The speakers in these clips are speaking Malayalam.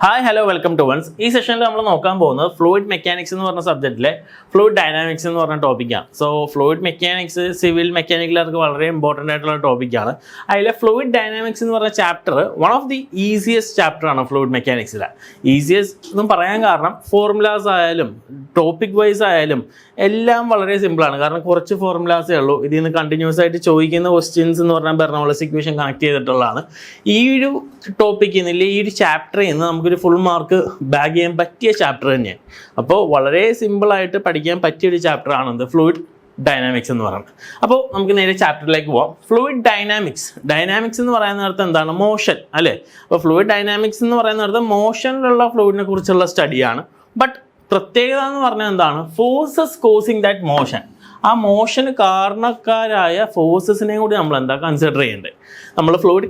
Hi hello welcome to ones. ഈ സെഷനിൽ നമ്മൾ നോക്കാൻ പോകുന്നത് ഫ്ലൂയിഡ് മെക്കാനിക്സ് എന്ന് പറഞ്ഞ സബ്ജക്റ്റിലെ ഫ്ലൂയിഡ് ഡൈനാമിക്സ് എന്ന് പറഞ്ഞ ടോപ്പിക്കാണ്. സോ ഫ്ലൂയിഡ് മെക്കാനിക്സ് സിവിൽ മെക്കാനിക്കലർക്ക് വളരെ ഇമ്പോർട്ടൻ്റ് ആയിട്ടുള്ള ടോപ്പിക്കാണ്. അതിലെ ഫ്ലൂയിഡ് ഡൈനാമിക്സ് എന്ന് പറഞ്ഞ chapter one of the easiest ചാപ്റ്ററാണ് ഫ്ലൂയിഡ് മെക്കാനിക്സിലെ. ഈസിയസ്റ്റ് എന്ന് പറയാൻ കാരണം ഫോർമുലാസ് ആയാലും ടോപ്പിക് വൈസ് ആയാലും എല്ലാം വളരെ സിമ്പിളാണ്. കാരണം കുറച്ച് ഫോർമുലാസേ ഉള്ളൂ. ഇതിൽ നിന്ന് കണ്ടിന്യൂസ് ആയിട്ട് ചോദിക്കുന്ന ക്വസ്റ്റ്യൻസ് എന്ന് പറഞ്ഞാൽ ബെർണോളിസ് ഇക്വേഷൻ കണക്ട് ചെയ്തിട്ടുള്ളതാണ്. ഈ ഒരു ടോപ്പിക്കിൽ നിന്നില്ല ഈ ഒരു ചാപ്റ്ററിൽ നിന്ന് നമുക്കൊരു ഫുൾ മാർക്ക് ബാഗ് ചെയ്യാൻ പറ്റിയ ചാപ്റ്റർ തന്നെയാണ്. അപ്പോൾ വളരെ സിമ്പിളായിട്ട് പഠിക്കാൻ പറ്റിയൊരു ചാപ്റ്ററാണ് ഇത് ഫ്ലൂയിഡ് ഡൈനാമിക്സ് എന്ന് പറയുന്നത്. അപ്പോൾ നമുക്ക് നേരെ ചാപ്റ്ററിലേക്ക് പോവാം. ഫ്ലൂയിഡ് ഡൈനാമിക്സ് എന്ന് പറയുന്ന അർത്ഥം എന്താണ്? മോഷൻ അല്ലേ? അപ്പോൾ ഫ്ലൂയിഡ് ഡൈനാമിക്സ് എന്ന് പറയുന്ന അർത്ഥം മോഷനിലുള്ള ഫ്ലൂയിഡിനെ കുറിച്ചുള്ള സ്റ്റഡിയാണ്. ബട്ട് പ്രത്യേകത എന്ന് പറഞ്ഞാൽ എന്താണ്? Forces causing that motion. ആ മോഷന് കാരണക്കാരായ ഫോഴ്സസിനെയും കൂടി നമ്മൾ എന്താ കൺസിഡർ ചെയ്യേണ്ടത്. നമ്മൾ ഫ്ലൂയിഡ്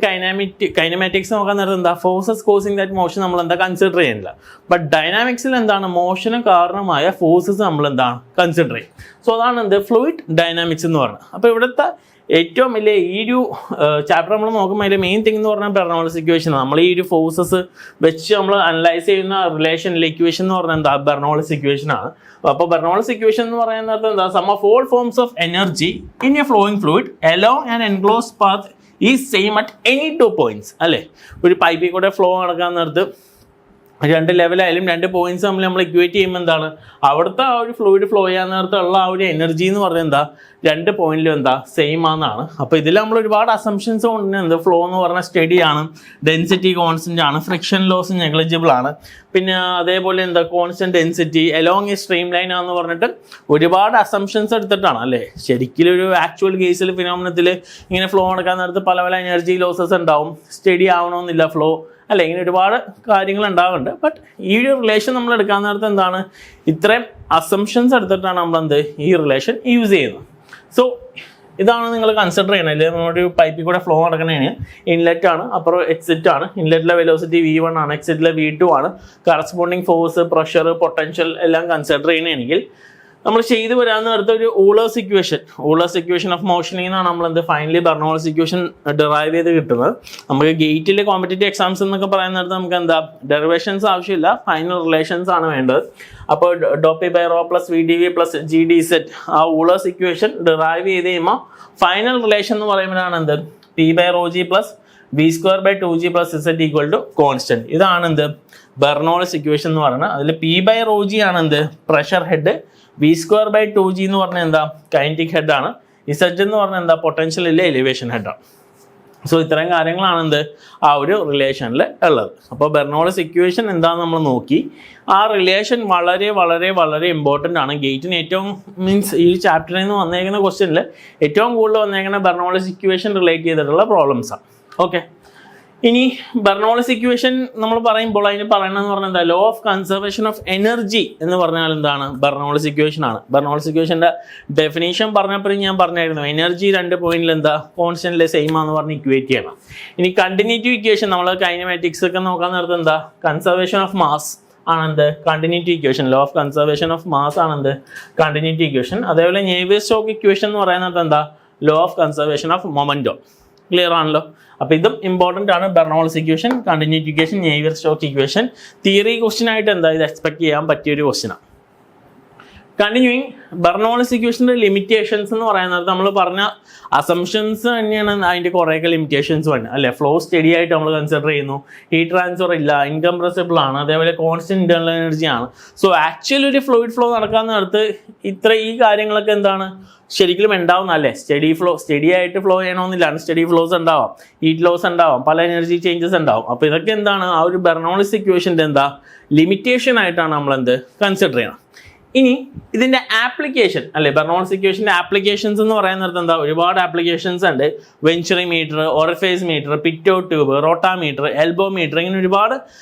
കൈനമാറ്റിക്സ് നോക്കാൻ നേരത്തെ എന്താ ഫോഴ്സസ് കോസിങ് ദാറ്റ് മോഷൻ നമ്മൾ എന്താ കൺസിഡർ ചെയ്യുന്നില്ല. ബട്ട് ഡൈനാമിക്സിൽ എന്താണ്? മോഷന് കാരണമായ ഫോഴ്സസ് നമ്മൾ എന്താണ് കൺസിഡർ ചെയ്യും. സോ അതാണ് എന്ത് ഫ്ലൂയിഡ് ഡൈനാമിക്സ് എന്ന് പറയുന്നത്. അപ്പോൾ ഇവിടുത്തെ ഏറ്റവും വലിയ ഈ ഒരു ചാപ്റ്റർ നമ്മൾ നോക്കുമ്പോൾ അതിലെ മെയിൻ തിങ് എന്ന് പറഞ്ഞാൽ ബെർണോളിസ് ഇക്വേഷൻ. നമ്മൾ ഈ ഒരു ഫോഴ്സസ് വെച്ച് നമ്മൾ അനലൈസ് ചെയ്യുന്ന റിലേഷനിലെ ഇക്വേഷൻ എന്ന് പറഞ്ഞാൽ എന്താ? ബെർണോളിസ് ഇക്വേഷൻ ആണ്. അപ്പോൾ ബെർണോളിസ് ഇക്വേഷൻ എന്ന് പറയുന്നത് എന്താ? Sum of all forms of energy in a flowing fluid along an enclosed path is same at any 2 points അല്ലേ? ഒരു പൈപ്പിൽ കൂടെ ഫ്ലോ നടക്കാൻ നേരത്ത് രണ്ട് ലെവലായാലും 2 പോയിന്റ്സ് നമ്മൾ ഇക്വേറ്റ് ചെയ്യുമ്പോൾ എന്താണ് അവിടുത്തെ ആ ഒരു ഫ്ലൂയിഡ് ഫ്ലോ ചെയ്യാൻ നേരത്തുള്ള ആ ഒരു എനർജി എന്ന് പറഞ്ഞാൽ എന്താ 2 പോയിന്റിലും എന്താ സെയിം ആണെന്നാണ്. അപ്പോൾ ഇതിൽ നമ്മൾ ഒരുപാട് അസംഷൻസ് കൊണ്ട് എന്ത് ഫ്ലോ എന്ന് പറഞ്ഞാൽ സ്റ്റഡി ആണ്, ഡെൻസിറ്റി കോൺസ്റ്റന്റ് ആണ്, ഫ്രിക്ഷൻ ലോസ് നെഗ്ലിജിബിൾ ആണ്, പിന്നെ അതേപോലെ എന്താ constant density along A stream line ആണെന്ന് പറഞ്ഞിട്ട് ഒരുപാട് അസംഷൻസ് എടുത്തിട്ടാണ് അല്ലേ. ശരിക്കും ഒരു ആക്ച്വൽ കേസിൽ ഫിനോമിനത്തിൽ ഇങ്ങനെ ഫ്ലോ നടക്കാൻ നേരത്ത് പല പല എനർജി ലോസസ് ഉണ്ടാവും. സ്റ്റഡി ആവണമെന്നില്ല ഫ്ലോ അല്ല, ഇങ്ങനെ ഒരുപാട് കാര്യങ്ങൾ ഉണ്ടാകുന്നുണ്ട്. ബട്ട് ഈ ഒരു റിലേഷൻ നമ്മൾ എടുക്കാൻ നേരത്തെ എന്താണ് ഇത്രയും അസംഷൻസ് എടുത്തിട്ടാണ് നമ്മളെന്ത് ഈ റിലേഷൻ യൂസ് ചെയ്യുന്നത്. സോ ഇതാണ് നിങ്ങൾ കൺസിഡർ ചെയ്യണത്. നമ്മുടെ ഒരു പൈപ്പിൽ കൂടെ ഫ്ലോ നടക്കണേന് ഇൻലെറ്റ് ആണ്, അപ്പുറം എക്സിറ്റ് ആണ്. ഇൻലെറ്റിലെ വെലോസിറ്റി V1 ആണ്, എക്സിറ്റിലെ V2 ആണ്. കറസ്പോണ്ടിങ് ഫോഴ്സ്, പ്രഷർ, പൊട്ടൻഷ്യൽ എല്ലാം കൺസിഡർ ചെയ്യണമെങ്കിൽ നമ്മൾ ചെയ്തു വരാമെന്ന് നേരത്തെ ഒരു ഊളേഴ്സ് ഇക്വേഷൻ ഓഫ് മോഷനിൽ നിന്നാണ് നമ്മളെന്ത് ഫൈനലി ബെർണോളിസ് ഇക്വേഷൻ ഡിറൈവ് ചെയ്ത് കിട്ടുന്നത്. നമുക്ക് ഗേറ്റിലെ കോമ്പറ്റേറ്റീവ് എക്സാംസ് എന്നൊക്കെ പറയുന്ന നേരത്തെ നമുക്ക് എന്താ ഡെറിവേഷൻസ് ആവശ്യമില്ല, ഫൈനൽ റിലേഷൻസ് ആണ് വേണ്ടത്. അപ്പോൾ ഡോപ്പി by rho plus VdV plus GdZ ആ ഊളേഴ്സ് ഇക്വേഷൻ ഡിറൈവ് ചെയ്ത് കഴിയുമ്പോൾ ഫൈനൽ റിലേഷൻ എന്ന് പറയുമ്പോഴാണ് എന്ത് P by rho G plus V² by 2G plus Z equal to constant. ഇതാണ് എന്ത് ബെർണോളിസ് ഇക്വേഷൻ എന്ന് പറയുന്നത്. അതിൽ P ബൈ റോ G ആണ് എന്ത് pressure head, V² by 2G എന്ന് പറഞ്ഞാൽ എന്താ കൈനറ്റിക് ഹെഡാണ്, Z എന്ന് പറഞ്ഞാൽ എന്താ പൊട്ടൻഷ്യലിലെ എലിവേഷൻ ഹെഡാണ്. സോ ഇത്തരം കാര്യങ്ങളാണ് എന്ത് ആ ഒരു റിലേഷനിൽ ഉള്ളത്. അപ്പോൾ ബെർണോളിസ് ഇക്വേഷൻ എന്താണെന്ന് നമ്മൾ നോക്കി. ആ റിലേഷൻ വളരെ വളരെ വളരെ ഇമ്പോർട്ടൻ്റ് ആണ്. ഗേറ്റിന് ഏറ്റവും മീൻസ് ഈ ചാപ്റ്ററിൽ നിന്ന് വന്നേക്കുന്ന ക്വസ്റ്റ്യനിൽ ഏറ്റവും കൂടുതൽ വന്നേക്കുന്ന ബെർണോളിസ് ഇക്വേഷൻ റിലേറ്റ് ചെയ്തിട്ടുള്ള പ്രോബ്ലംസാണ്. ഓക്കെ, ഇനി ബെർണോളിസ് ഇക്വേഷൻ നമ്മൾ പറയുമ്പോൾ അതിന് പറയണമെന്ന് പറഞ്ഞാൽ എന്താ law of conservation of energy എന്ന് പറഞ്ഞാൽ എന്താണ് ബെർണോളിസ് ഇക്വേഷൻ ആണ്. ബെർണോളിസ് ഇക്വേഷൻ്റെ ഡെഫിനേഷൻ പറഞ്ഞപ്പോഴും ഞാൻ പറഞ്ഞായിരുന്നു എനർജി 2 പോയിന്റിൽ എന്താ കോൺസ്റ്റന്റിലെ സെയിം ആണെന്ന് പറഞ്ഞ് ഇക്വേറ്റ് ചെയ്യണം. ഇനി കണ്ടിന്യൂറ്റീവ് ഇക്വേഷൻ നമ്മൾ കൈനമാറ്റിക്സ് ഒക്കെ നോക്കാൻ നേരത്തെ എന്താ കൺസർവേഷൻ ഓഫ് മാസ് ആണെന്ത് continuity equation. Law of conservation of mass ആണെന്ത് കണ്ടിന്യൂറ്റീവ് ഇക്വേഷൻ. അതേപോലെ നേവിയർ-സ്റ്റോക്സ് ഇക്വേഷൻ എന്ന് പറയുന്നത് എന്താ law of conservation of momento. Clear ആണല്ലോ? അപ്പോൾ ഇതും ഇമ്പോർട്ടൻ്റ് ആണ്. Bernoulli's equation, continuity equation, Navier Stokes equation theory question ആയിട്ട് എന്താ ഇത് എക്സ്പെക്ട് ചെയ്യാൻ പറ്റിയൊരു ക്വസ്റ്റ്യനാണ്. കണ്ടിന്യൂയിങ് ബെർണോളിസ് ഇക്വേഷൻ്റെ ലിമിറ്റേഷൻസ് എന്ന് പറയുന്നത് നമ്മൾ പറഞ്ഞ അസംഷൻസ് തന്നെയാണ് അതിൻ്റെ കുറേയൊക്കെ ലിമിറ്റേഷൻസ് വേണം അല്ലേ. ഫ്ലോ സ്റ്റഡി ആയിട്ട് നമ്മൾ കൺസിഡർ ചെയ്യുന്നു, ഹീറ്റ് ട്രാൻസ്ഫർ ഇല്ല, ഇൻകംപ്രസിബിൾ ആണ്, അതേപോലെ കോൺസ്റ്റന്റ് ഇന്റേണൽ എനർജി ആണ്. സോ ആക്ച്വലി ഒരു ഫ്ലൂയിഡ് ഫ്ലോ നടക്കാൻ നേരത്ത് ഈ കാര്യങ്ങളൊക്കെ എന്താണ് ശരിക്കും ഉണ്ടാവുന്നല്ലേ. സ്റ്റഡി ആയിട്ട് ഫ്ലോ ചെയ്യണമെന്നില്ല, അൺസ്റ്റഡി ഫ്ലോസ് ഉണ്ടാവാം, ഹീറ്റ് ലോസ് ഉണ്ടാവാം, പല എനർജി ചേഞ്ചസ് ഉണ്ടാവും. അപ്പോൾ ഇതൊക്കെ എന്താണ് ആ ഒരു ബെർണോളിസ് ഇക്വേഷൻ്റെ എന്താ ലിമിറ്റേഷൻ ആയിട്ടാണ് നമ്മളെന്ത് കൺസിഡർ ചെയ്യണം. ഇനി ഇതിൻ്റെ ആപ്ലിക്കേഷൻ അല്ലേ, ബെർണോളിസ് ഇക്വേഷൻ്റെ ആപ്ലിക്കേഷൻസ് എന്ന് പറയുന്നത് എന്താ ഒരുപാട് ആപ്ലിക്കേഷൻസ് ഉണ്ട്. Venturi meter, orifice meter, pitot tube, rotameter, elbow meter, ഇങ്ങനെ ഒരുപാട്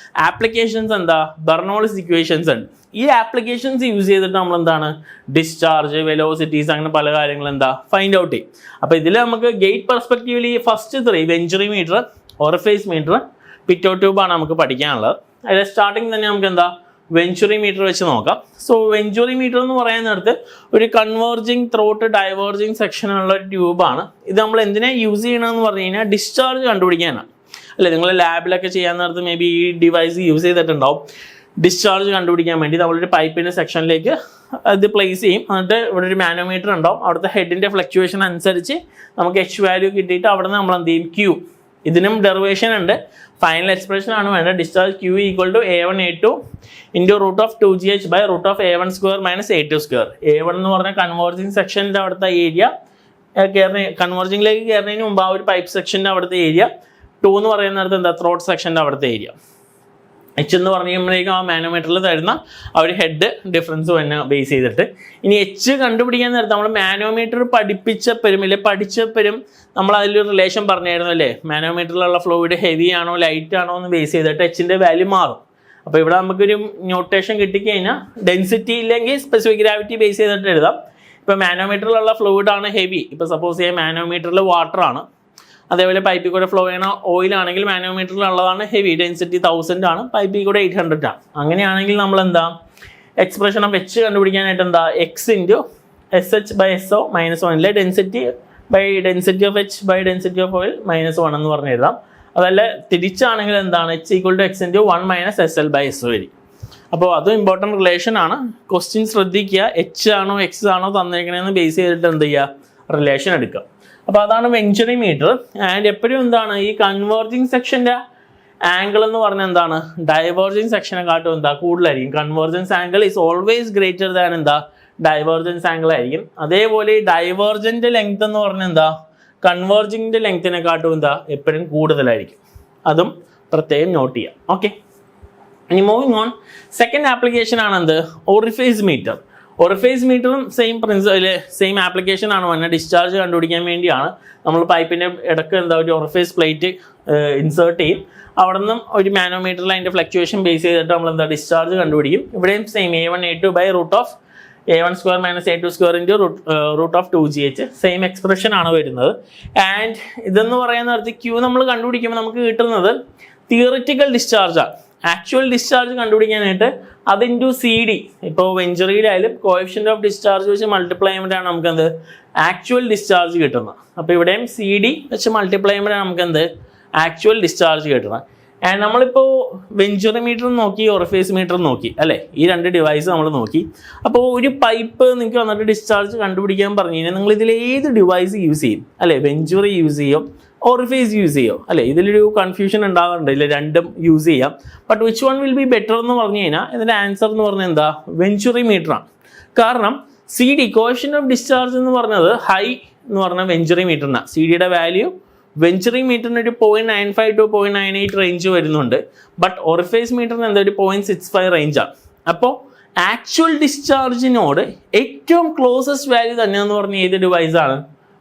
ആപ്ലിക്കേഷൻസ് എന്താ ബെർണോളിസ് ഇക്വേഷൻസ് ഉണ്ട്. ഈ ആപ്ലിക്കേഷൻസ് യൂസ് ചെയ്തിട്ട് നമ്മൾ എന്താണ് ഡിസ്ചാർജ്, വെലോസിറ്റീസ് അങ്ങനെ പല കാര്യങ്ങൾ എന്താ ഫൈൻഡ് ഔട്ട് ചെയ്യും. അപ്പോൾ ഇതിൽ നമുക്ക് ഗേറ്റ് പെർസ്പെക്റ്റീവിൽ ഈ first 3 venturi meter, orifice meter, പിറ്റോ ട്യൂബാണ് നമുക്ക് പഠിക്കാനുള്ളത്. അതിൽ സ്റ്റാർട്ടിങ് തന്നെ നമുക്ക് എന്താ വെഞ്ചുറി മീറ്റർ വെച്ച് നോക്കാം. സോ വെഞ്ചുറി മീറ്റർ എന്ന് പറയുന്നിടത്ത് ഒരു കൺവേർജിങ് ത്രോട്ട് ഡൈവേർജിങ് സെക്ഷനുള്ള ഒരു ട്യൂബാണ്. ഇത് നമ്മൾ എന്തിനാണ് യൂസ് ചെയ്യണമെന്ന് പറഞ്ഞു കഴിഞ്ഞാൽ ഡിസ്ചാർജ് കണ്ടുപിടിക്കാനാണ്. അല്ലെ, നിങ്ങൾ ലാബിലൊക്കെ ചെയ്യാൻ നേരത്ത് മേ ബി ഈ ഡിവൈസ് യൂസ് ചെയ്തിട്ടുണ്ടാവും. ഡിസ്ചാർജ് കണ്ടുപിടിക്കാൻ വേണ്ടി നമ്മളൊരു പൈപ്പിൻ്റെ സെക്ഷനിലേക്ക് അത് പ്ലേസ് ചെയ്യും. എന്നിട്ട് ഇവിടെ ഒരു മാനോമീറ്റർ ഉണ്ടാവും. അവിടുത്തെ ഹെഡിൻ്റെ ഫ്ലക്ച്വേഷൻ അനുസരിച്ച് നമുക്ക് എച്ച് വാല്യൂ കിട്ടിയിട്ട് അവിടെ നിന്ന് നമ്മൾ എന്ത് ചെയ്യും, ക്യൂ. ഇതിനും ഡെറിവേഷൻ ഉണ്ട്. ഫൈനൽ എക്സ്പ്രഷൻ ആണ് വേണ്ടത്. Discharge Q equal to A1 A2 into √2gh by √A1 square minus A2 square. A1 എന്ന് പറഞ്ഞാൽ കൺവേർജിങ് സെക്ഷൻ്റെ അവിടുത്തെ ഏരിയ, കൺവേർജിങ്ങിലേക്ക് കയറുന്നതിന് മുമ്പ് ആ ഒരു പൈപ്പ് സെക്ഷൻ്റെ അവിടുത്തെ ഏരിയ. 2 എന്ന് പറയുന്നിടത്ത് എന്താ, ത്രോട്ട് സെക്ഷൻ്റെ അവിടുത്തെ ഏരിയ. എച്ച് എന്ന് പറഞ്ഞു കഴിയുമ്പോഴേക്കും ആ മാനോമീറ്ററിൽ തരുന്ന ആ ഒരു ഹെഡ് ഡിഫറൻസ് തന്നെ ബേസ് ചെയ്തിട്ട്. ഇനി എച്ച് കണ്ടുപിടിക്കാൻ നേരത്തെ നമ്മൾ മാനോമീറ്റർ പഠിച്ചപ്പോഴും നമ്മൾ അതിലൊരു റിലേഷൻ പറഞ്ഞായിരുന്നു അല്ലേ, മാനോമീറ്ററിലുള്ള ഫ്ലൂയിഡ് ഹെവി ആണോ ലൈറ്റ് ആണോ എന്ന് ബേസ് ചെയ്തിട്ട് എച്ചിൻ്റെ വാല്യൂ മാറും. അപ്പോൾ ഇവിടെ നമുക്കൊരു നോട്ടേഷൻ കിട്ടിക്കഴിഞ്ഞാൽ ഡെൻസിറ്റി ഇല്ലെങ്കിൽ സ്പെസിഫിക് ഗ്രാവിറ്റി ബേസ് ചെയ്തിട്ട് എഴുതാം. ഇപ്പോൾ മാനോമീറ്ററിലുള്ള ഫ്ലൂയിഡാണ് ഹെവി, ഇപ്പോൾ സപ്പോസ് ചെയ്യാൻ മാനോമീറ്ററിൽ വാട്ടറാണ്, അതേപോലെ പൈപ്പിൽ കൂടെ ഫ്ലോ ചെയ്യണ ഓയിലാണെങ്കിൽ മാനോമീറ്ററിലുള്ളതാണ് ഹെവി, ഡെൻസിറ്റി 1000 ആണ്, പൈപ്പിൽ കൂടെ 800 ആണ്. അങ്ങനെയാണെങ്കിൽ നമ്മൾ എന്താ എക്സ്പ്രഷൻ ഓഫ് എച്ച് കണ്ടുപിടിക്കാനായിട്ട് എന്താ, X into SH/SO -1 density by density of H by density of oil -1 എന്ന് പറഞ്ഞ് എഴുതാം. അതല്ല തിരിച്ചാണെങ്കിൽ എന്താണ്, H equal to X into 1 - SL/SO വരും. അപ്പോൾ അതും ഇമ്പോർട്ടൻറ്റ് റിലേഷൻ ആണ്. ക്വസ്റ്റ്യൻ ശ്രദ്ധിക്കുക, എച്ച് ആണോ എക്സ് ആണോ തന്നേക്കണേന്ന് ബേസ് ചെയ്തിട്ട് എന്ത് ചെയ്യുക, റിലേഷൻ എടുക്കുക. അപ്പോൾ അതാണ് വെഞ്ചുറി മീറ്റർ. ആൻഡ് എപ്പോഴും എന്താണ്, ഈ കൺവേർജിങ് സെക്ഷൻ്റെ ആംഗിൾ എന്ന് പറഞ്ഞാൽ എന്താണ്, ഡൈവേർജിങ് സെക്ഷനെ കാട്ടും എന്താ കൂടുതലായിരിക്കും. Convergence angle is always greater than എന്താ, ഡൈവേർജൻസ് ആംഗിൾ ആയിരിക്കും. അതേപോലെ ഈ ഡൈവേർജൻ്റെ ലെങ്ത് എന്ന് പറഞ്ഞാൽ എന്താ, കൺവേർജിങ്ങിൻ്റെ ലെങ്ത്തിനെ കാട്ടും എന്താ, എപ്പോഴും കൂടുതലായിരിക്കും. അതും പ്രത്യേകം നോട്ട് ചെയ്യാം. ഓക്കെ, ഇനി മൂവിങ് ഓൺ, സെക്കൻഡ് ആപ്ലിക്കേഷൻ ആണ് എന്ത്, ഓറിഫേസ് മീറ്റർ. ഓറിഫേസ് മീറ്ററും സെയിം ആപ്ലിക്കേഷൻ ആണ് വന്നത്. ഡിസ്ചാർജ് കണ്ടുപിടിക്കാൻ വേണ്ടിയാണ്. നമ്മൾ പൈപ്പിൻ്റെ ഇടയ്ക്ക് എന്താ ഒരു ഓറിഫേസ് പ്ലേറ്റ് ഇൻസേർട്ട് ചെയ്യും. അവിടെ നിന്നും ഒരു മാനോമീറ്ററിൽ അതിൻ്റെ ഫ്ലക്ച്വേഷൻ ബേസ് ചെയ്തിട്ട് നമ്മൾ എന്താ ഡിസ്ചാർജ് കണ്ടുപിടിക്കും. ഇവിടെയും same A1 A2 by √A1 square minus A2 square into √2gh same expression ആണ് വരുന്നത്. ആൻഡ് ഇതെന്ന് പറയുന്ന നേരത്തെ ക്യൂ നമ്മൾ കണ്ടുപിടിക്കുമ്പോൾ നമുക്ക് കിട്ടുന്നത് തിയറിറ്റിക്കൽ ഡിസ്ചാർജാണ്. ആക്ച്വൽ ഡിസ്ചാർജ് കണ്ടുപിടിക്കാനായിട്ട് അത് ഇൻറ്റു CD, ഇപ്പോൾ വെഞ്ചറിയിലായാലും കോഎഫിഷ്യൻ്റ് ഓഫ് ഡിസ്ചാർജ് വെച്ച് മൾട്ടിപ്ലൈ ചെയ്യുമ്പോഴാണ് നമുക്ക് എന്ത് ആക്ച്വൽ ഡിസ്ചാർജ് കിട്ടുന്നത്. അപ്പോൾ ഇവിടെയും CD വെച്ച് മൾട്ടിപ്ലൈ ചെയ്യുമ്പോഴാണ് നമുക്ക് എന്ത് ആക്ച്വൽ ഡിസ്ചാർജ് കിട്ടുന്നത്. ആൻഡ് നമ്മളിപ്പോൾ വെഞ്ചറി മീറ്റർ നോക്കി, ഓറിഫേസ് മീറ്റർ നോക്കി അല്ലേ, ഈ രണ്ട് ഡിവൈസ് നമ്മൾ നോക്കി. അപ്പോൾ ഒരു പൈപ്പ് നിങ്ങൾക്ക് വന്നിട്ട് ഡിസ്ചാർജ് കണ്ടുപിടിക്കാൻ പറഞ്ഞു കഴിഞ്ഞാൽ നിങ്ങൾ ഇതിൽ ഏത് ഡിവൈസ് യൂസ് ചെയ്യും അല്ലേ, വെഞ്ചറി യൂസ് ചെയ്യും, ഓറിഫേസ് യൂസ് ചെയ്യോ അല്ലേ, ഇതിലൊരു കൺഫ്യൂഷൻ ഉണ്ടാകാറുണ്ട്. ഇതിൽ രണ്ടും യൂസ് ചെയ്യാം. But which one will be better എന്ന് പറഞ്ഞു കഴിഞ്ഞാൽ ഇതിൻ്റെ ആൻസർ എന്ന് പറഞ്ഞാൽ എന്താ, വെഞ്ചുറി മീറ്ററാണ്. കാരണം CD കോഎഫിഷ്യൻ്റ് ഓഫ് ഡിസ്ചാർജ് എന്ന് പറഞ്ഞത് ഹൈ എന്ന് പറഞ്ഞാൽ വെഞ്ചുറി മീറ്ററിനാണ്. CDയുടെ വാല്യൂ വെഞ്ചുറി മീറ്ററിന് ഒരു 0.95 to 0.98 റേഞ്ച് വരുന്നുണ്ട്. ബട്ട് ഓറിഫേസ് മീറ്ററിന് എന്താ ഒരു 0.65 റേഞ്ചാണ്. അപ്പോൾ ആക്ച്വൽ ഡിസ്ചാർജിനോട് ഏറ്റവും ക്ലോസസ്റ്റ് വാല്യൂ തന്നെയെന്ന് പറഞ്ഞ ഏത് ഡിവൈസാണ്,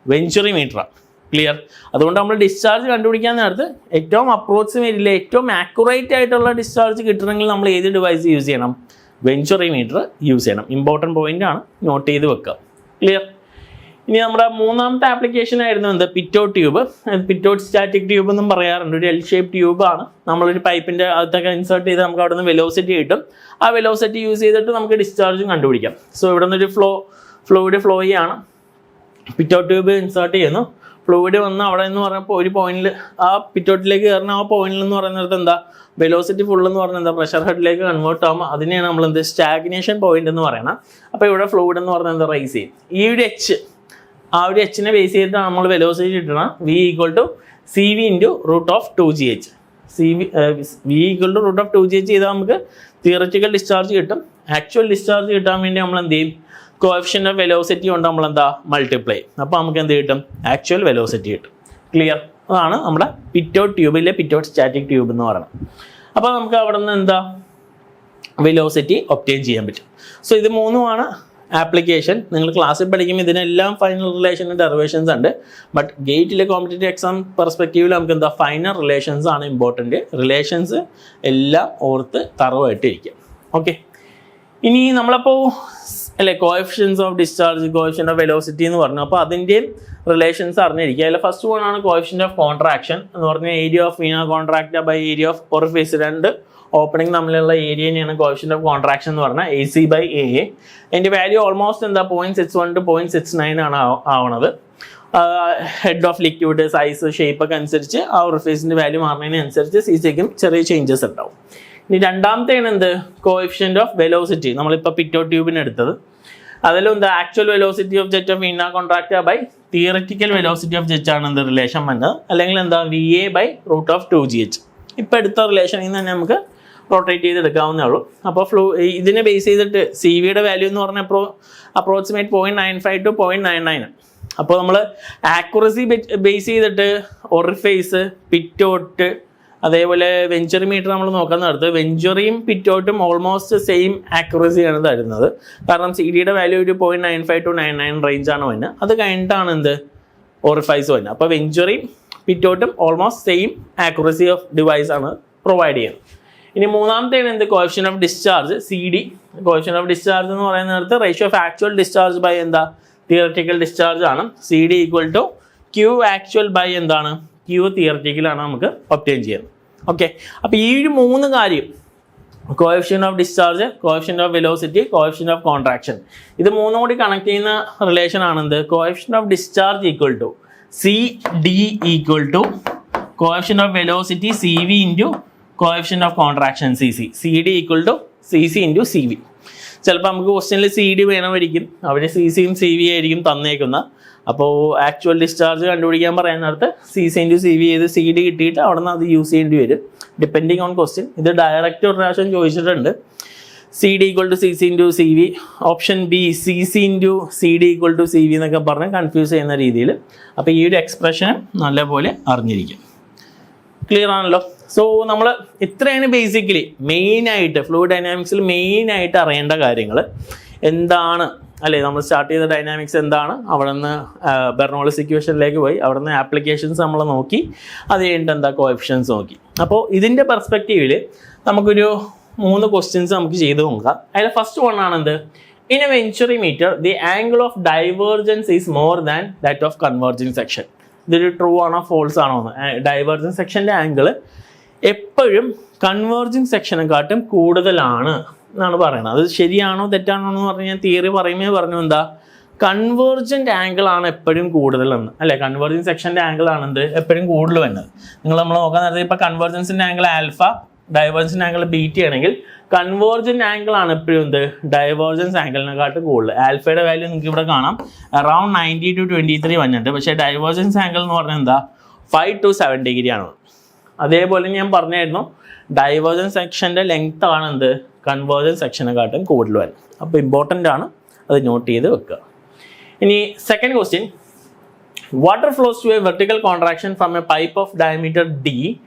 വെഞ്ചുറി മീറ്ററാണ്. ക്ലിയർ. അതുകൊണ്ട് നമ്മൾ ഡിസ്ചാർജ് കണ്ടുപിടിക്കാൻ നേരത്ത് ഏറ്റവും അപ്രോക്സിമേറ്റ്ലി ഏറ്റവും ആക്യുറേറ്റ് ആയിട്ടുള്ള ഡിസ്ചാർജ് കിട്ടണമെങ്കിൽ നമ്മൾ ഏത് ഡിവൈസ് യൂസ് ചെയ്യണം, വെഞ്ചുറി മീറ്റർ യൂസ് ചെയ്യണം. ഇമ്പോർട്ടൻറ്റ് പോയിന്റ് ആണ്, നോട്ട് ചെയ്ത് വെക്കുക. ക്ലിയർ. ഇനി നമ്മുടെ മൂന്നാമത്തെ ആപ്ലിക്കേഷൻ ആയിരുന്നു എന്ത്, പിറ്റോട്ട് ട്യൂബ്. പിറ്റോട്ട് സ്റ്റാറ്റിക് ട്യൂബ് എന്നും പറയാറുണ്ട്. ഒരു L-ഷേപ്പ് ട്യൂബാണ്. നമ്മളൊരു പൈപ്പിൻ്റെ അകത്തൊക്കെ ഇൻസേർട്ട് ചെയ്ത് നമുക്ക് അവിടെ നിന്ന് വെലോസിറ്റി കിട്ടും. ആ വെലോസിറ്റി യൂസ് ചെയ്തിട്ട് നമുക്ക് ഡിസ്ചാർജും കണ്ടുപിടിക്കാം. സോ ഇവിടെ നിന്നൊരു ഫ്ലൂയിഡ് ഫ്ലോ ചെയ്യാണ്. പിറ്റോട്ട് ട്യൂബ് ഇൻസേർട്ട് ചെയ്യുന്നു. ഫ്ലൂയിഡ് വന്ന് അവിടെ എന്ന് പറഞ്ഞപ്പോൾ ഒരു പോയിന്റിൽ ആ പിറ്റോട്ടിലേക്ക് കയറുന്ന ആ പോയിന്റിൽ എന്ന് പറയുന്നത് എന്താ, വെലോസിറ്റി ഫുൾ എന്ന് പറഞ്ഞാൽ എന്താ, പ്രഷർ ഹെഡിലേക്ക് കൺവേർട്ട് ആകുമ്പോൾ അതിനെയാണ് നമ്മൾ എന്ത് സ്റ്റാഗ്നേഷൻ പോയിന്റ് എന്ന് പറയുന്നത്. അപ്പോൾ ഇവിടെ ഫ്ലൂയിഡ് എന്ന് പറഞ്ഞാൽ എന്താ, റൈസ് ചെയ്യും. ഈ ഒരു ആ ഒരു എച്ചിനെ ബേസ് ചെയ്തിട്ടാണ് നമ്മൾ വെലോസിറ്റി കിട്ടണം. V = CV × √2gh. V = √2gh ചെയ്താൽ നമുക്ക് തിയററ്റിക്കൽ ഡിസ്ചാർജ് കിട്ടും. ആക്ച്വൽ ഡിസ്ചാർജ് കിട്ടാൻ വേണ്ടി നമ്മൾ എന്ത് ചെയ്യും, കോഎഫിഷ്യൻ്റ് ഓഫ് വെലോസിറ്റി കൊണ്ട് നമ്മൾ എന്താ മൾട്ടിപ്ലൈ. അപ്പോൾ നമുക്ക് എന്ത് കിട്ടും, ആക്ച്വൽ വെലോസിറ്റി കിട്ടും. ക്ലിയർ. അതാണ് നമ്മുടെ പിറ്റോട്ട് ട്യൂബിലെ പിറ്റോട്ട് സ്റ്റാറ്റിക് ട്യൂബ് എന്ന് പറയുന്നത്. അപ്പോൾ നമുക്ക് അവിടെ നിന്ന് എന്താ വെലോസിറ്റി ഒബ്റ്റെയിൻ ചെയ്യാൻ പറ്റും. സോ ഇത് മൂന്നുമാണ് ആപ്ലിക്കേഷൻ. നിങ്ങൾ ക്ലാസ്സിൽ പഠിക്കുമ്പോൾ ഇതിനെല്ലാം ഫൈനൽ റിലേഷനും ഡെറിവേഷൻസ് ഉണ്ട്. ബട്ട് ഗേറ്റിലെ കോമ്പറ്റേറ്റീവ് എക്സാം പെർസ്പെക്റ്റീവിൽ നമുക്ക് എന്താ ഫൈനൽ റിലേഷൻസ് ആണ് ഇമ്പോർട്ടൻറ്റ്. റിലേഷൻസ് എല്ലാം ഓർത്ത് തറവായിട്ട് ഇരിക്കുക. ഓക്കെ, ഇനി നമ്മളപ്പോൾ അല്ലേ coefficients of discharge, coefficient of velocity എന്ന് പറഞ്ഞു. അപ്പോൾ അതിൻ്റെയും റിലേഷൻസ് അറിഞ്ഞിരിക്കുക. അതിൽ ഫസ്റ്റ് വൺ ആണ് കോഎഫിഷ്യൻ്റ് ഓഫ് കോൺട്രാക്ഷൻ എന്ന് പറഞ്ഞാൽ area of vena contracta by area of orifice. രണ്ട് ഓപ്പണിംഗ് തമ്മിലുള്ള ഏരിയനെയാണ് കോഎഫിഷ്യൻ്റ് ഓഫ് കോൺട്രാക്ഷൻ എന്ന് പറഞ്ഞാൽ AC/AA. അതിൻ്റെ വാല്യൂ ഓൾമോസ്റ്റ് എന്താ 0.61 to 0.69 ആണ് ആവണത്. Head of liquid size shape ഒക്കെ അനുസരിച്ച് ആ ഓറിഫൈസിൻ്റെ വാല്യൂ മാറുന്നതിനനുസരിച്ച് സി സിക്കും ചെറിയ ചേഞ്ചസ് ഉണ്ടാവും. ഇനി രണ്ടാമത്തെയാണ് എന്ത്, കോഎഫിഷ്യന്റ് ഓഫ് വെലോസിറ്റി. നമ്മളിപ്പോൾ പിറ്റോ ട്യൂബിന് എടുത്തത് അതിലും എന്താ actual velocity of jet of vena contracta by theoretical velocity of jet ആണ് എന്ത് റിലേഷൻ വന്നത്, അല്ലെങ്കിൽ എന്താ VA ബൈ √2GH. ഇപ്പം എടുത്ത റിലേഷനിൽ നിന്ന് തന്നെ നമുക്ക് റൊട്ടേറ്റ് ചെയ്തെടുക്കാവുന്നേ ഉള്ളൂ. അപ്പോൾ ഇതിനെ ബേസ് ചെയ്തിട്ട് CV-യുടെ വാല്യൂ എന്ന് പറഞ്ഞാൽ അപ്രോക്സിമേറ്റ് 0.95 to 0.99. അപ്പോൾ നമ്മൾ ആക്യുറസി ബേസ് ചെയ്തിട്ട് ഒറിഫേസ്, പിറ്റോട്ട്, അതേപോലെ വെഞ്ചറി മീറ്റർ നമ്മൾ നോക്കാൻ നടത്ത് വെഞ്ചറിയും പിറ്റോട്ടും ഓൾമോസ്റ്റ് സെയിം ആക്യുറസിയാണ് തരുന്നത്. കാരണം CD-യുടെ വാല്യൂ ഒരു 0.95 to 0.99 റേഞ്ചാണ് വരുന്നത്. അത് കഴിഞ്ഞിട്ടാണ് എന്ത് ഓറിഫൈസ് വരുന്നത്. അപ്പോൾ വെഞ്ചറിയും പിറ്റോട്ടും almost same accuracy of device ആണ് പ്രൊവൈഡ് ചെയ്യുന്നത്. ഇനി മൂന്നാമത്തെയാണ് എന്ത്, coefficient of discharge CD. Coefficient of discharge എന്ന് പറയുന്നിടത്ത് ratio of actual discharge by എന്താ തിയററ്റിക്കൽ ഡിസ്ചാർജ് ആണ്. CD = Q ആക്ച്വൽ ബൈ എന്താണ് Q തിയററ്റിക്കലാണ് നമുക്ക് ഒബ്റ്റെയിൻ ചെയ്യുന്നത്. ഓക്കെ, അപ്പോൾ ഈ ഒരു മൂന്ന് കാര്യം, coefficient of discharge, coefficient of velocity, coefficient of contraction, ഇത് മൂന്നും കൂടി കണക്ട് ചെയ്യുന്ന റിലേഷൻ ആണ് എന്ത്, coefficient of discharge = CD = coefficient of velocity CV into coefficient of contraction CC. CD = CC into CV. ചിലപ്പോൾ നമുക്ക് ക്വസ്റ്റ്യനിൽ CD വേണമായിരിക്കും, അവർ CCയും CV ആയിരിക്കും തന്നേക്കുന്നത്. അപ്പോൾ ആക്ച്വൽ ഡിസ്ചാർജ് കണ്ടുപിടിക്കാൻ പറയുന്നിടത്ത് CC ഇൻറ്റു CV ചെയ്ത് CD കിട്ടിയിട്ട് അവിടെ നിന്ന് അത് യൂസ് ചെയ്യേണ്ടി വരും, ഡിപ്പെൻഡിങ് ഓൺ ക്വസ്റ്റ്യൻ. ഇത് ഡയറക്റ്റ് ഒരു പ്രാവശ്യം ചോദിച്ചിട്ടുണ്ട്. CD = CC into CV. Option B CC into CD = CV എന്നൊക്കെ പറഞ്ഞ് കൺഫ്യൂസ് ചെയ്യുന്ന രീതിയിൽ. അപ്പോൾ ഈ ഒരു എക്സ്പ്രഷനും നല്ലപോലെ അറിഞ്ഞിരിക്കും. ക്ലിയർ ആണല്ലോ. സോ നമ്മൾ ഇത്രയാണ് ബേസിക്കലി മെയിനായിട്ട് ഫ്ലൂയിഡ് ഡൈനാമിക്സിൽ മെയിനായിട്ട് അറിയേണ്ട കാര്യങ്ങൾ. എന്താണ് അല്ലേ, നമ്മൾ സ്റ്റാർട്ട് ചെയ്ത ഡൈനാമിക്സ് എന്താണ്, അവിടെ നിന്ന് ബെർണോളിസ് ഇക്വേഷനിലേക്ക് പോയി, അവിടെ നിന്ന് ആപ്ലിക്കേഷൻസ് നമ്മൾ നോക്കി, അത് കഴിഞ്ഞിട്ട് എന്താ കോഎഫിഷ്യൻസ് നോക്കി. അപ്പോൾ ഇതിൻ്റെ പെർസ്പെക്റ്റീവിൽ നമുക്കൊരു 3 ക്വസ്റ്റ്യൻസ് നമുക്ക് ചെയ്ത് നോക്കാം. അതിൽ ഫസ്റ്റ് വൺ ആണെന്ത്, in a venturi meter the angle of divergence is more than that of converging section. ഇതൊരു ട്രൂ ആണോ ഫോൾസ് ആണോ എന്ന്. ഡൈവേർജൻസ് സെക്ഷൻ്റെ ആംഗിൾ എപ്പോഴും കൺവേർജിങ് സെക്ഷനെക്കാട്ടും കൂടുതലാണ് എന്നാണ് പറയുന്നത്. അത് ശരിയാണോ തെറ്റാണോ എന്ന് പറഞ്ഞ് ഞാൻ തിയറി പറഞ്ഞു എന്താ, കൺവേർജൻറ്റ് ആംഗിൾ ആണ് എപ്പോഴും കൂടുതലെന്ന് അല്ലേ. കൺവേർജിങ് സെക്ഷൻ്റെ ആംഗിൾ ആണ് എന്ത് എപ്പോഴും കൂടുതൽ വരുന്നത്. നമ്മൾ നോക്കാൻ നേരത്തെ ഇപ്പോൾ കൺവേർജൻസിൻ്റെ ആംഗിൾ ആൽഫ, ഡൈവേർജൻസിൻ്റെ ആംഗിൾ ബീറ്റ ആണെങ്കിൽ കൺവേർജൻറ്റ് ആംഗിൾ ആണ് എപ്പോഴും എന്ത് ഡൈവേർജൻസ് ആംഗിളിനെക്കാട്ടും കൂടുതൽ. ആൽഫയുടെ വാല്യൂ നിങ്ങൾക്ക് ഇവിടെ കാണാം, അറൌണ്ട് 90 to 23 വന്നിട്ടുണ്ട്. പക്ഷേ ഡൈവേർജൻസ് ആംഗിൾ എന്ന് പറഞ്ഞാൽ എന്താ 5 to 7 ഡിഗ്രി ആണ്. അതേപോലെ ഞാൻ പറഞ്ഞായിരുന്നു ഡൈവേർജൻസ് സെക്ഷൻ്റെ ലെങ്ത് ആണ് എന്ത് കൺവേർജൻസ് സെക്ഷനെക്കാട്ടും കൂടുതൽ വരും. അപ്പോൾ ഇമ്പോർട്ടൻ്റ് ആണ്, അത് നോട്ട് ചെയ്ത് വെക്കുക. ഇനി second question, water flows to a vertical contraction from a pipe of diameter D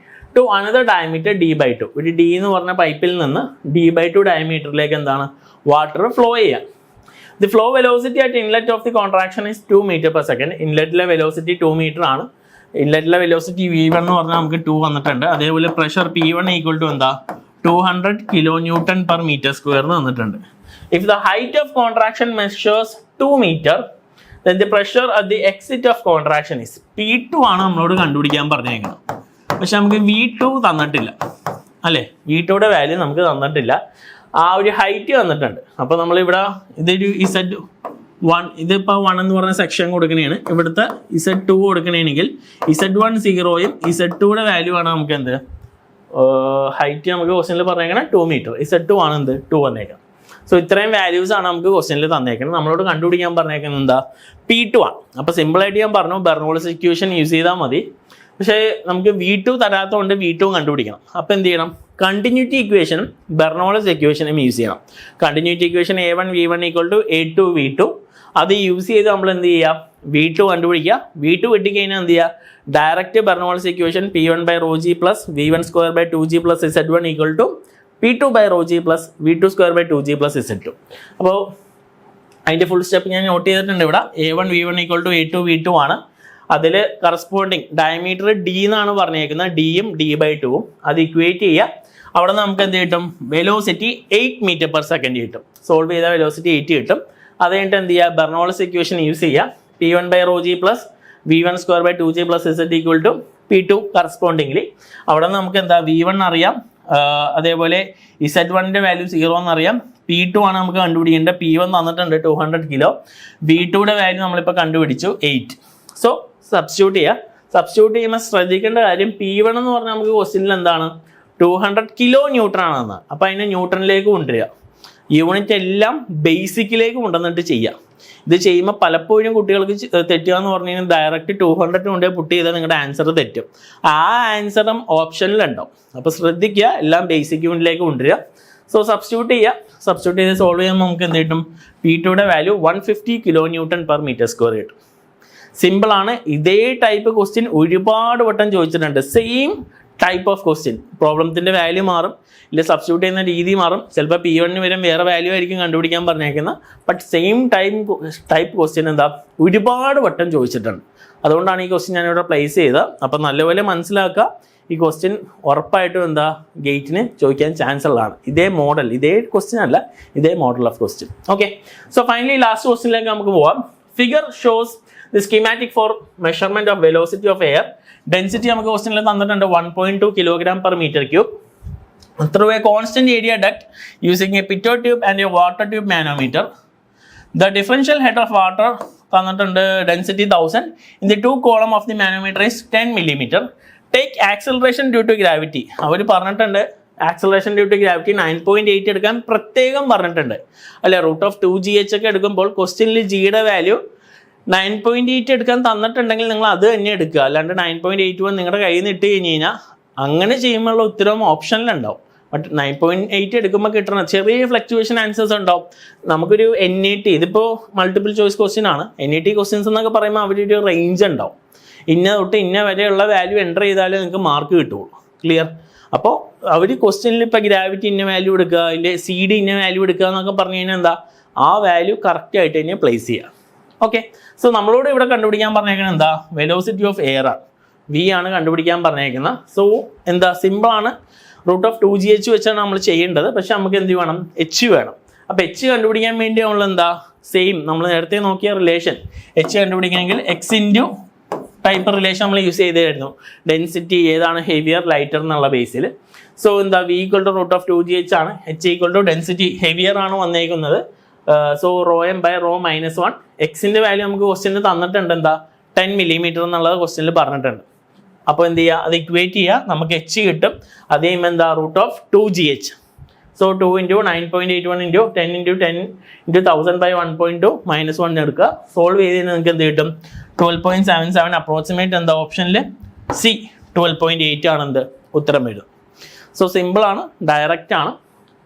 to another diameter D/2. ഒരു D എന്ന് പറഞ്ഞ പൈപ്പിൽ നിന്ന് D/2 ഡയമീറ്ററിലേക്ക് എന്താണ് വാട്ടർ ഫ്ലോ ചെയ്യുക. The flow velocity at inlet of the contraction is 2 m/s. ഇൻലെറ്റിലെ വെലോസിറ്റി 2 മീറ്റർ ആണ്. ഇൻലെറ്റിലെ വെലോസിറ്റി V1 എന്ന് പറഞ്ഞാൽ നമുക്ക് 2 വന്നിട്ടുണ്ട്. അതേപോലെ പ്രഷർ P1 = എന്താ 200 kN/m² എന്ന് വന്നിട്ടുണ്ട്. If the height of contraction measures 2 meter, then the pressure at the exit of contraction is P2 ആണ് നമ്മളോട് കണ്ടുപിടിക്കാൻ പറഞ്ഞേക്കുന്നത്. പക്ഷെ നമുക്ക് V2 തന്നിട്ടില്ല അല്ലേ, V2യുടെ വാല്യൂ നമുക്ക് തന്നിട്ടില്ല. ആ ഒരു ഹൈറ്റ് തന്നിട്ടുണ്ട്. അപ്പോൾ നമ്മളിവിടെ ഇതൊരു Z1, ഇതിപ്പോൾ 1 എന്ന് പറഞ്ഞ സെക്ഷൻ കൊടുക്കണേണ്, ഇവിടുത്തെ Z2 കൊടുക്കണമെങ്കിൽ Z1 0യും Z2യുടെ വാല്യൂ ആണ് നമുക്ക് എന്ത് ഹൈറ്റ് നമുക്ക് ക്വസ്റ്റ്യനിൽ പറഞ്ഞേക്കണം 2 meter. Z2 ആണ് എന്ത് 2 വന്നേക്കാം. സോ ഇത്രയും വാല്യൂസ് ആണ് നമുക്ക് ക്വസ്റ്റ്യനിൽ തന്നേക്കുന്നത്. നമ്മളോട് കണ്ടുപിടിക്കാൻ പറഞ്ഞേക്കുന്നത് എന്താ P2 ആണ്. അപ്പോൾ സിമ്പിളായിട്ട് ഞാൻ പറഞ്ഞു ബെർണോളിസ് ഇക്വേഷൻ യൂസ് ചെയ്താൽ മതി. പക്ഷേ നമുക്ക് V2 തരാത്തതുകൊണ്ട് V2 കണ്ടുപിടിക്കണം. അപ്പോൾ എന്ത് ചെയ്യണം, കണ്ടിന്യൂറ്റി ഇക്വേഷനും ബെർണോളിസ് ഇക്വേഷനും യൂസ് ചെയ്യണം. Continuity equation A1 V1 = A2 V2. അത് യൂസ് ചെയ്ത് നമ്മൾ എന്ത് ചെയ്യുക, V2 കണ്ടുപിടിക്കുക. V2 കിട്ടിക്കഴിഞ്ഞാൽ എന്ത് ചെയ്യുക, direct Bernoulli's equation P1/ρg + V1² 2g + Z1 = P2/ρg + V2² 2g + Z2. അപ്പോൾ അതിൻ്റെ ഫുൾ സ്റ്റെപ്പ് ഞാൻ നോട്ട് ചെയ്തിട്ടുണ്ട് ഇവിടെ. A1 V1 = A2 V2 ആണ്. അതിൽ കറസ്പോണ്ടിങ് ഡയമീറ്റർ D എന്നാണ് പറഞ്ഞേക്കുന്നത്, Dയും D/2ഉം. അത് ഇക്വേറ്റ് ചെയ്യുക. അവിടെ നിന്ന് നമുക്ക് എന്ത് കിട്ടും, വെലോസിറ്റി 8 m/s കിട്ടും. സോൾവ് ചെയ്ത വെലോസിറ്റി 8 കിട്ടും. അത് കഴിഞ്ഞിട്ട് എന്ത് ചെയ്യുക, ബെർണോളിസ് ഇക്വേഷൻ യൂസ് ചെയ്യുക. P1/ρg + V1² 2g + Z = P2 correspondingly. അവിടെ നിന്ന് നമുക്ക് എന്താ V1 അറിയാം, അതേപോലെ Z1ൻ്റെ വാല്യൂ 0 എന്നറിയാം. P2 ആണ് നമുക്ക് കണ്ടുപിടിക്കേണ്ടത്. P1 തന്നിട്ടുണ്ട് 200 kg. V2യുടെ വാല്യൂ നമ്മളിപ്പോൾ കണ്ടുപിടിച്ചു 8. സോ സബ്സ്റ്റിറ്റ്യൂട്ട് ചെയ്യുമ്പോൾ ശ്രദ്ധിക്കേണ്ട കാര്യം P1 എന്ന് പറഞ്ഞാൽ നമുക്ക് ക്വസ്റ്റ്യനിൽ എന്താണ് 200 കിലോ ന്യൂട്ടൺ ആണെന്ന്. അപ്പോൾ അതിനെ ന്യൂട്ടണിലേക്ക് കൊണ്ടുവരിക. യൂണിറ്റ് എല്ലാം ബേസിക്കിലേക്ക് കൊണ്ടുവന്നിട്ട് ചെയ്യുക. ഇത് ചെയ്യുമ്പോൾ പലപ്പോഴും കുട്ടികൾക്ക് തെറ്റുക എന്ന് പറഞ്ഞു കഴിഞ്ഞാൽ ഡയറക്റ്റ് 200 കൊണ്ടേ പുട്ട് ചെയ്താൽ നിങ്ങളുടെ ആൻസർ തെറ്റും. ആ ആൻസറും ഓപ്ഷനിലുണ്ടാവും. അപ്പോൾ ശ്രദ്ധിക്കുക, എല്ലാം ബേസിക് യൂണിറ്റിലേക്ക് കൊണ്ടുവരിക. സോ സബ്സ്റ്റിറ്റ്യൂട്ട് ചെയ്ത് സോൾവ് ചെയ്യുമ്പോൾ നമുക്ക് എന്ത് കിട്ടും? P2യുടെ value 150 kilo newton per meter square കിട്ടും. സിമ്പിളാണ്. ഇതേ ടൈപ്പ് ക്വസ്റ്റ്യൻ ഒരുപാട് വട്ടം ചോദിച്ചിട്ടുണ്ട്. Same type of question. പ്രോബ്ലത്തിൻ്റെ വാല്യൂ മാറും, ഇല്ല സബ്സ്റ്റിറ്റ്യൂട്ട് ചെയ്യുന്ന രീതി മാറും. ചിലപ്പോൾ P1 വരും വേറെ വാല്യൂ ആയിരിക്കും കണ്ടുപിടിക്കാൻ പറഞ്ഞേക്കുന്നത്. ബട്ട് സെയിം ടൈപ്പ് ക്വസ്റ്റ്യൻ എന്താ ഒരുപാട് വട്ടം ചോദിച്ചിട്ടുണ്ട്. അതുകൊണ്ടാണ് ഈ ക്വസ്റ്റ്യൻ ഞാനിവിടെ പ്ലേസ് ചെയ്തത്. അപ്പം നല്ലപോലെ മനസ്സിലാക്കുക, ഈ ക്വസ്റ്റ്യൻ ഉറപ്പായിട്ടും എന്താ ഗേറ്റിന് ചോദിക്കാൻ ചാൻസ് ഉള്ളതാണ്. ഇതേ ക്വസ്റ്റ്യൻ അല്ല, ഇതേ model of question. Okay, so finally last ക്വസ്റ്റ്യനിലേക്ക് നമുക്ക് പോവാം. Figure shows the schematic for measurement of velocity of air. Density നമുക്ക് ക്വസ്റ്റ്യനിൽ തന്നിട്ടുണ്ട് 1.2 kilogram per metre cube. through a constant area duct using a pitot tube and a water tube manometer. The differential head of water തന്നിട്ടുണ്ട് density 1000. In the 2 column of the manometer is 10 millimeter. Take acceleration due to gravity. അവർ പറഞ്ഞിട്ടുണ്ട് ആക്സലറേഷൻ ഡ്യൂ ടു ഗ്രാവിറ്റി 9.8 എടുക്കാൻ പ്രത്യേകം പറഞ്ഞിട്ടുണ്ട് അല്ലെ. √2gh ഒക്കെ എടുക്കുമ്പോൾ ക്വസ്റ്റ്യനിൽ ജിയുടെ വാല്യൂ 9.8 എടുക്കാൻ തന്നിട്ടുണ്ടെങ്കിൽ നിങ്ങൾ അത് തന്നെ എടുക്കുക. അല്ലാണ്ട് 9.81 നിങ്ങളുടെ കയ്യിൽ നിന്ന് ഇട്ട് കഴിഞ്ഞ് കഴിഞ്ഞാൽ അങ്ങനെ ചെയ്യുമ്പോഴുള്ള ഉത്തരവും ഓപ്ഷനിലുണ്ടാവും. ബട്ട് 9.8 എടുക്കുമ്പോൾ കിട്ടുന്ന ചെറിയ ഫ്ലക്ച്വേഷൻ ആൻസേഴ്സ് ഉണ്ടാവും. നമുക്കൊരു NET, ഇതിപ്പോൾ മൾട്ടിപ്പിൾ ചോയ്സ് ക്വസ്റ്റ്യൻ ആണ്. NET ക്വസ്റ്റ്യൻസ് എന്നൊക്കെ പറയുമ്പോൾ അവരൊരു റേഞ്ച് ഉണ്ടാവും. ഇന്ന തൊട്ട് ഇന്ന വരെയുള്ള വാല്യൂ എൻ്റർ ചെയ്താലേ നിങ്ങൾക്ക് മാർക്ക് കിട്ടുള്ളൂ. ക്ലിയർ? അപ്പോൾ അവർ ക്വസ്റ്റ്യനിൽ ഇപ്പോൾ ഗ്രാവിറ്റി ഇന്ന വാല്യൂ എടുക്കുക, ഇല്ലേ CD ഇന്ന വാല്യൂ എടുക്കുക എന്നൊക്കെ പറഞ്ഞു കഴിഞ്ഞാൽ എന്താ ആ വാല്യൂ കറക്റ്റായിട്ട് തന്നെ പ്ലേസ് ചെയ്യുക. ഓക്കെ, സോ നമ്മളോട് ഇവിടെ കണ്ടുപിടിക്കാൻ പറഞ്ഞേക്കുന്നത് എന്താ? വെലോസിറ്റി ഓഫ് എയർ ആണ്, V ആണ് കണ്ടുപിടിക്കാൻ പറഞ്ഞേക്കുന്നത്. സോ എന്താ സിമ്പിളാണ്. √2gh വെച്ചാണ് നമ്മൾ ചെയ്യേണ്ടത്. പക്ഷെ നമുക്ക് എന്ത് വേണം? H വേണം. അപ്പോൾ H കണ്ടുപിടിക്കാൻ വേണ്ടി നമ്മൾ എന്താ സെയിം നമ്മൾ നേരത്തെ നോക്കിയ റിലേഷൻ H കണ്ടുപിടിക്കണമെങ്കിൽ X ഇൻറ്റു ടൈപ്പ് റിലേഷൻ നമ്മൾ യൂസ് ചെയ്തായിരുന്നു. ഡെൻസിറ്റി ഏതാണ് ഹെവിയർ ലൈറ്റർ എന്നുള്ള ബേസിൽ. സോ എന്താ V = √2gh ആണ്. H = ഡെൻസിറ്റി ഹെവിയർ ആണ് വന്നേക്കുന്നത്. So ρm/ρ-1. എക്സിൻ്റെ വാല്യൂ നമുക്ക് ക്വസ്റ്റ്യനിൽ തന്നിട്ടുണ്ട് എന്താ 10 millimeter എന്നുള്ളത് ക്വസ്റ്റ്യനിൽ പറഞ്ഞിട്ടുണ്ട്. അപ്പോൾ എന്ത് ചെയ്യുക? അത് ഇക്വേറ്റ് ചെയ്യുക, നമുക്ക് H കിട്ടും. അതേ എന്താ √2gh. സോ 2 × 9.81 × 10 × 10 × 1000/1.2 -1 എടുക്കുക. സോൾവ് ചെയ്ത് നിങ്ങൾക്ക് എന്ത് കിട്ടും? 12.77. അപ്രോക്സിമേറ്റ് എന്താ ഓപ്ഷനിൽ C 12.8 ആണ് എന്ത് ഉത്തരം വരും. സോ സിമ്പിളാണ്, ഡയറക്റ്റ് ആണ്,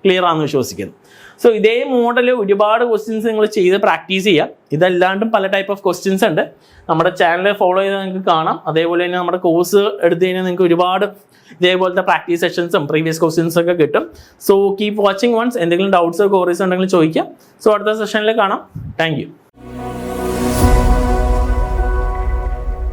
ക്ലിയർ ആണെന്ന് വിശ്വസിക്കുന്നു. സോ ഇതേ മോഡൽ ഒരുപാട് ക്വസ്റ്റ്യൻസ് നിങ്ങൾ ചെയ്ത് പ്രാക്ടീസ് ചെയ്യാം. ഇതല്ലാണ്ടും പല ടൈപ്പ് ഓഫ് ക്വസ്റ്റ്യൻസ് ഉണ്ട്. നമ്മുടെ ചാനൽ ഫോളോ ചെയ്താൽ നിങ്ങൾക്ക് കാണാം. അതേപോലെ തന്നെ നമ്മുടെ കോഴ്സ് എടുത്തു കഴിഞ്ഞാൽ നിങ്ങൾക്ക് ഒരുപാട് ഇതേപോലത്തെ പ്രാക്ടീസ് സെഷൻസും പ്രീവിയസ് ക്വസ്റ്റ്യൻസ് ഒക്കെ കിട്ടും. So keep watching ones. എന്തെങ്കിലും ഡൗട്ട്സോ ക്വയറീസോ ഉണ്ടെങ്കിൽ ചോദിക്കാം. സോ അടുത്ത സെഷനിൽ കാണാം. Thank U.